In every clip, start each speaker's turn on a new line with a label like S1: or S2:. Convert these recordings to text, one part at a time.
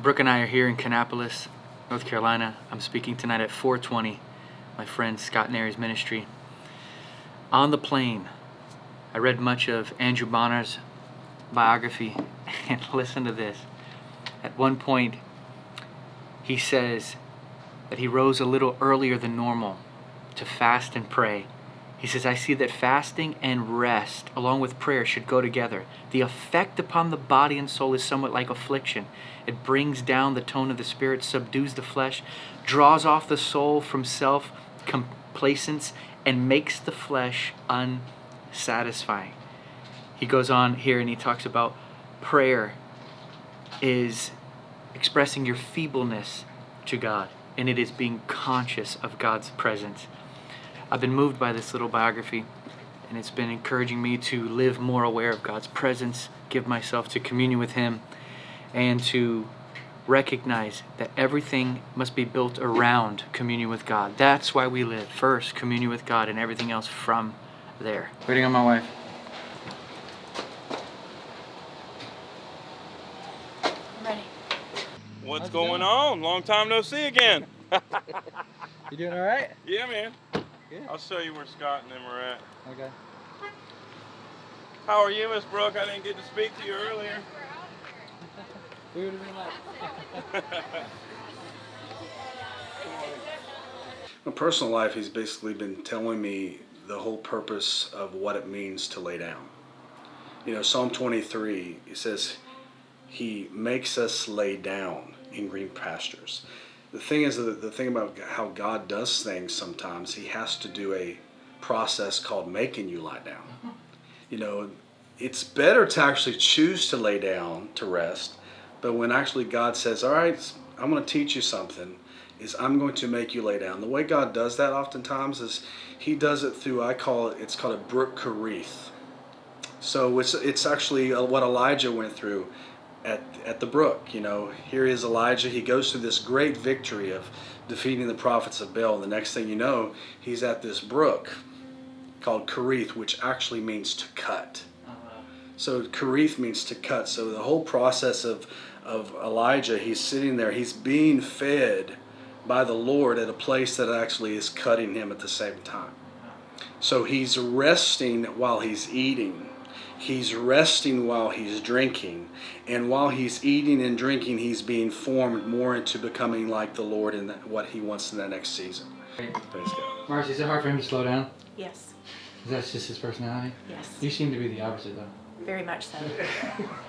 S1: Brooke and I are here in Kannapolis, North Carolina. I'm speaking tonight at 420, my friend Scott Narry's ministry. On the plane, I read much of Andrew Bonner's biography, and listen to this. At one point, he says that he rose a little earlier than normal to fast and pray. He says, I see that fasting and rest, along with prayer, should go together. The effect upon the body and soul is somewhat like affliction. It brings down the tone of the spirit, subdues the flesh, draws off the soul from self-complacence, and makes the flesh unsatisfying. He goes on here and he talks about prayer is expressing your feebleness to God, and it is being conscious of God's presence. I've been moved by this little biography, and it's been encouraging me to live more aware of God's presence, give myself to communion with Him, and to recognize that everything must be built around communion with God. That's why we live. First, communion with God, and everything else from there. Waiting on my wife.
S2: I'm ready.
S3: What's going on? Long time no see again.
S1: You doing all right?
S3: Yeah, man.
S1: Good.
S3: I'll show you where Scott and them are at.
S1: Okay.
S3: How are you, Miss Brooke? I didn't get to speak to you earlier.
S1: We would have been like...
S4: My personal life, he's basically been telling me the whole purpose of what it means to lay down. You know, Psalm 23, it says, He makes us lay down in green pastures. The thing is, the thing about how God does things sometimes, He has to do a process called making you lie down. You know, it's better to actually choose to lay down, to rest, but when actually God says, all right, I'm going to teach you something, is I'm going to make you lay down. The way God does that oftentimes is He does it through, it's called a brook karith. So it's actually what Elijah went through at the brook. You know, here is Elijah. He goes through this great victory of defeating the prophets of Baal. The next thing you know, he's at this brook called Karith, which actually means to cut. So Karith means to cut. So the whole process of Elijah, he's sitting there, he's being fed by the Lord at a place that actually is cutting him at the same time. So he's resting while he's eating. He's resting while he's drinking. And while he's eating and drinking, he's being formed more into becoming like the Lord in what he wants in the next season. Praise God.
S1: Marcy, is it hard for him to slow down?
S2: Yes.
S1: Is that just his personality?
S2: Yes.
S1: You seem to be the opposite, though.
S2: Very much so.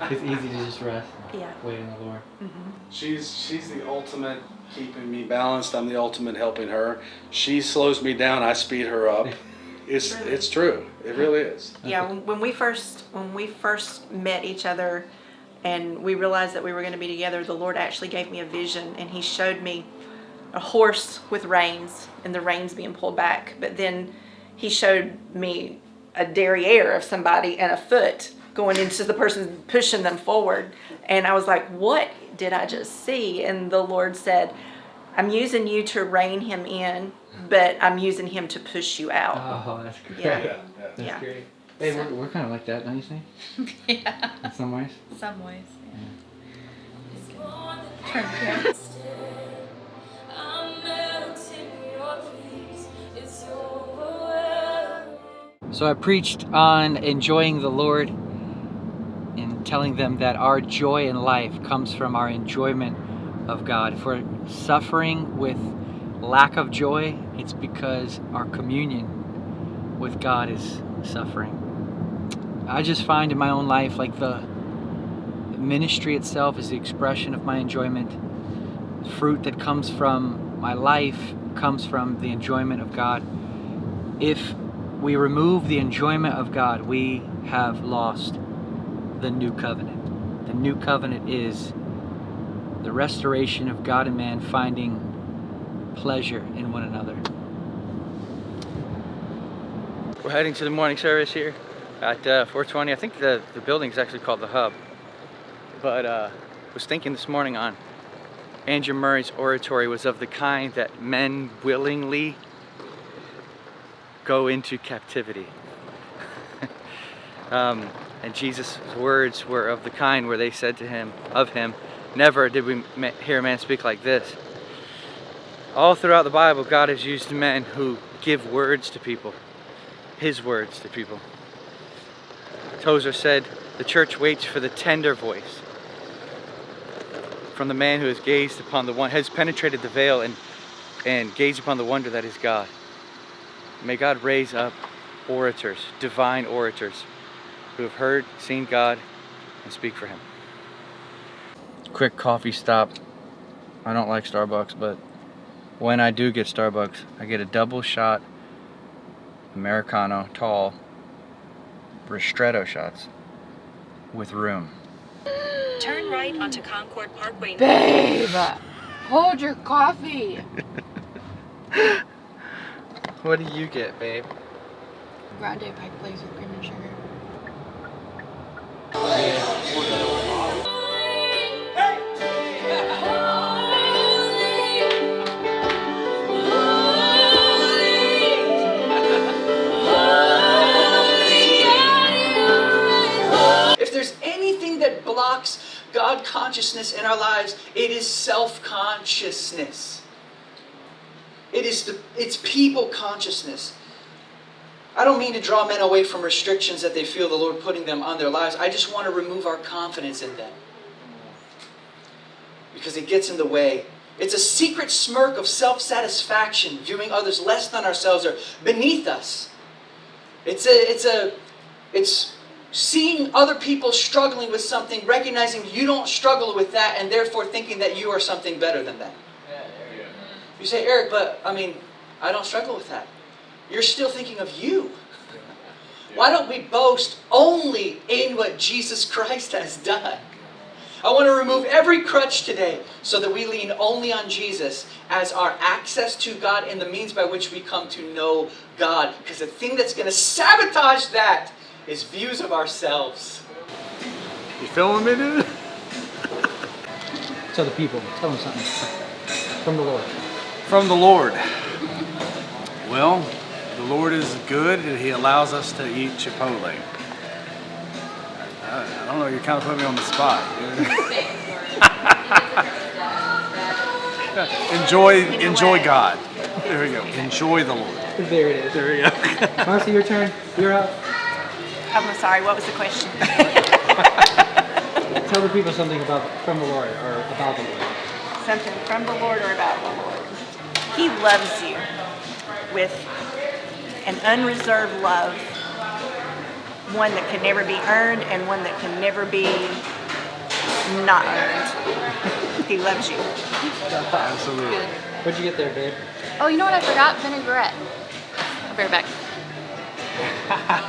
S1: It's easy to just rest.
S2: Yeah.
S1: Wait on the Lord.
S2: Mm-hmm.
S4: She's the ultimate keeping me balanced. I'm the ultimate helping her. She slows me down. I speed her up. It's true. It really is.
S2: Yeah. When we first met each other, and we realized that we were going to be together, the Lord actually gave me a vision, and He showed me a horse with reins, and the reins being pulled back. But then He showed me a derriere of somebody and a foot going into the person pushing them forward. And I was like, what did I just see? And the Lord said, I'm using you to rein him in, but I'm using him to push you out.
S1: Oh, that's great.
S2: Yeah.
S1: That's great. Hey, we're kind of like that, don't you think?
S5: Yeah.
S1: In some ways?
S5: Some ways, yeah.
S1: So I preached on enjoying the Lord and telling them that our joy in life comes from our enjoyment of God. If we're suffering with lack of joy, it's because our communion with God is suffering. I just find in my own life, like the ministry itself is the expression of my enjoyment. Fruit that comes from my life comes from the enjoyment of God. If we remove the enjoyment of God, we have lost the new covenant. The new covenant is the restoration of God and man finding pleasure in one another. We're heading to the morning service here at 420. I think the building is actually called the Hub. But was thinking this morning on Andrew Murray's oratory was of the kind that men willingly go into captivity. And Jesus' words were of the kind where they said to him, of him, Never did we hear a man speak like this. All throughout the Bible, God has used men who give words to people, His words to people. Tozer said, the church waits for the tender voice from the man who has gazed upon the one, has penetrated the veil and gazed upon the wonder that is God. May God raise up orators, divine orators, who have heard, seen God, and speak for Him. Quick coffee stop. I don't like Starbucks, but when I do get Starbucks, I get a double shot Americano, tall, ristretto shots with room.
S5: Turn right onto Concord Parkway.
S6: Babe, hold your coffee.
S1: What do you get, babe?
S6: Grande Pike Place with cream and sugar.
S1: If there's anything that blocks God consciousness in our lives, it is self-consciousness. It's people consciousness. I don't mean to draw men away from restrictions that they feel the Lord putting them on their lives. I just want to remove our confidence in them, because it gets in the way. It's a secret smirk of self-satisfaction, viewing others less than ourselves or beneath us. It's seeing other people struggling with something, recognizing you don't struggle with that, and therefore thinking that you are something better than that. You say, Eric, but I don't struggle with that. You're still thinking of you. Why don't we boast only in what Jesus Christ has done? I want to remove every crutch today so that we lean only on Jesus as our access to God and the means by which we come to know God. Because the thing that's going to sabotage that is views of ourselves.
S4: You filming me, dude?
S1: Tell the people, tell them something from the Lord.
S4: From the Lord. Well, the Lord is good and He allows us to eat Chipotle. I don't know, you're kind of putting me on the spot. Enjoy God. There we go. Enjoy the Lord.
S1: There it is.
S4: There we go.
S1: Marcy, your turn. You're up.
S2: I'm sorry, what was the question?
S1: Tell the people something from the Lord or about the Lord.
S2: Something from the Lord or about the Lord. He loves you with an unreserved love, one that can never be earned and one that can never be not earned. He loves you.
S4: Absolutely.
S1: What'd you get there, babe?
S6: Oh, you know what I forgot? Vinaigrette. I'll be right back.